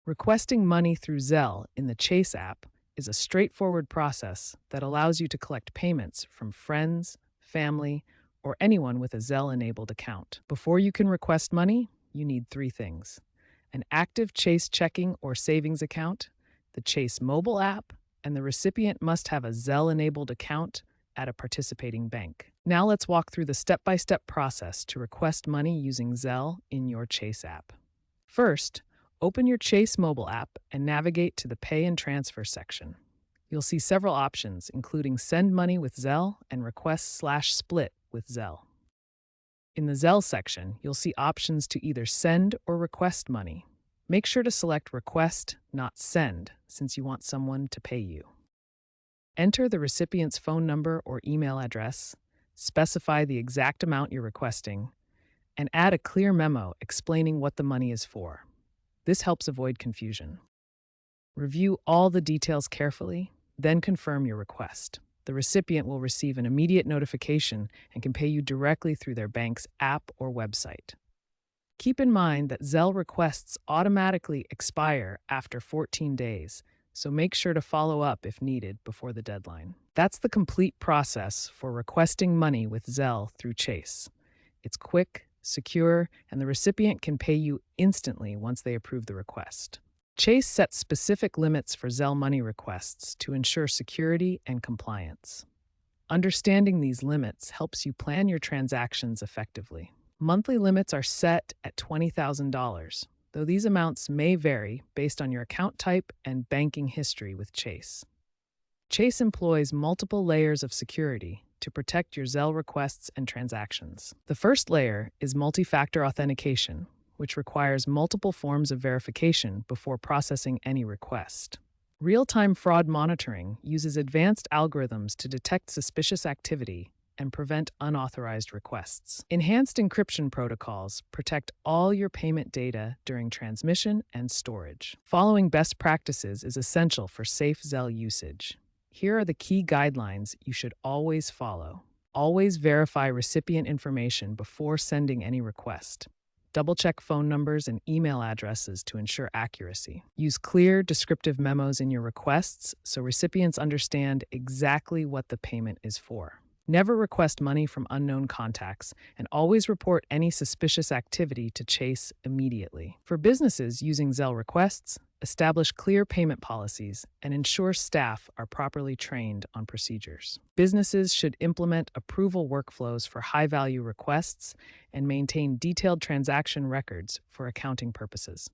Requesting money through Zelle in the Chase app is a straightforward process that allows you to collect payments from friends, family, or anyone with a Zelle-enabled account. Before you can request money, you need three things: an active Chase checking or savings account, the Chase mobile app, and the recipient must have a Zelle-enabled account at a participating bank. Now let's walk through the step-by-step process to request money using Zelle in your Chase app. First, open your Chase mobile app and navigate to the Pay and Transfer section. You'll see several options, including Send Money with Zelle and Request/Split with Zelle. In the Zelle section, you'll see options to either send or request money. Make sure to select Request, not Send, since you want someone to pay you. Enter the recipient's phone number or email address, specify the exact amount you're requesting, and add a clear memo explaining what the money is for. This helps avoid confusion. Review all the details carefully, then confirm your request. The recipient will receive an immediate notification and can pay you directly through their bank's app or website. Keep in mind that Zelle requests automatically expire after 14 days, so make sure to follow up if needed before the deadline. That's the complete process for requesting money with Zelle through Chase. It's quick, secure, and the recipient can pay you instantly once they approve the request. Chase sets specific limits for Zelle money requests to ensure security and compliance. Understanding these limits helps you plan your transactions effectively. Monthly limits are set at $20,000, though these amounts may vary based on your account type and banking history with Chase. Chase employs multiple layers of security to protect your Zelle requests and transactions. The first layer is multi-factor authentication, which requires multiple forms of verification before processing any request. Real-time fraud monitoring uses advanced algorithms to detect suspicious activity and prevent unauthorized requests. Enhanced encryption protocols protect all your payment data during transmission and storage. Following best practices is essential for safe Zelle usage. Here are the key guidelines you should always follow. Always verify recipient information before sending any request. Double-check phone numbers and email addresses to ensure accuracy. Use clear, descriptive memos in your requests so recipients understand exactly what the payment is for. Never request money from unknown contacts, and always report any suspicious activity to Chase immediately. For businesses using Zelle requests, establish clear payment policies and ensure staff are properly trained on procedures. Businesses should implement approval workflows for high-value requests and maintain detailed transaction records for accounting purposes.